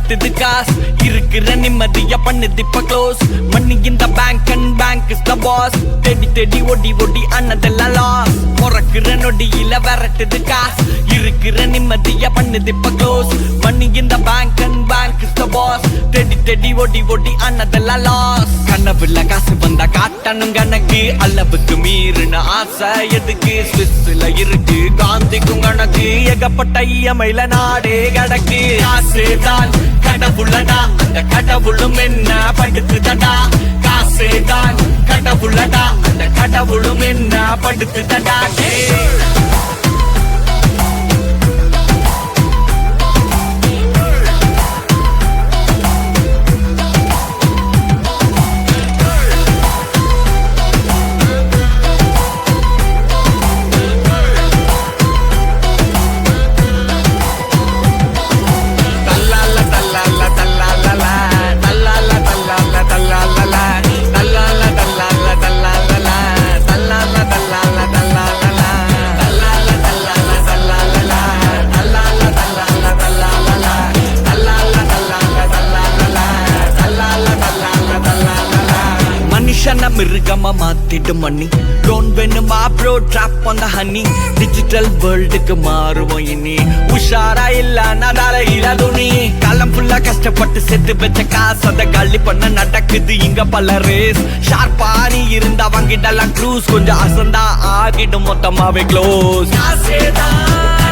விரட்டுது cos இருக்கிற நிம்மதிய பண்ணுது இப்ப க்ளோஸ் மணி இந்த bank and bank is the boss தேடி தேடி ஓடி ஓடி அண்ணதெல்லாம் லாஸ் முறக்குற நொடியில விரட்டுது காஸ் இருக்கிற நிம்மதிய பண்ணுது இப்ப க்ளோஸ் மணி இந்த bank and bank is the boss தேடி தேடி ஓடி ஓடி அண்ணதெல்லாம் லாஸ் கனவுல காசு வந்தா காட்டணும் கணக்கு அளவுக்கு மீறின ஆசை எதுக்கு ஸ்விஸ்ல இருக்கு காந்திக்கும் கணக்கு ஏகப்பட்ட இயமையில நாடே கிடக்கு காசேதான் கடவுளடா அந்த கடவுளும் என்ன படுத்துதடா காசேதான் கடவுளடா அந்த கடவுளும் என்ன படுத்துதடா மிருகமா மாத்திடும் மணி டோன் வேணுமா bro drop on the honey digital வேர்ல்டுக்கு மாறுவோம் இனி உஷாரா இல்ல நடால இல்ல துணி காலம் ஃபுல்லா கஷ்டப்பட்டு செத்து வச்ச காசு அத காலி பண்ண நடக்குது இங்க பல ரேஸ் ஷார்ப்பா நீ இருந்தா வாங்கிடலாம் க்ரூஸ் கொஞ்சம் அசந்தா ஆகிடும் மொத்தமாவே க்ளோஸ் காசேதான்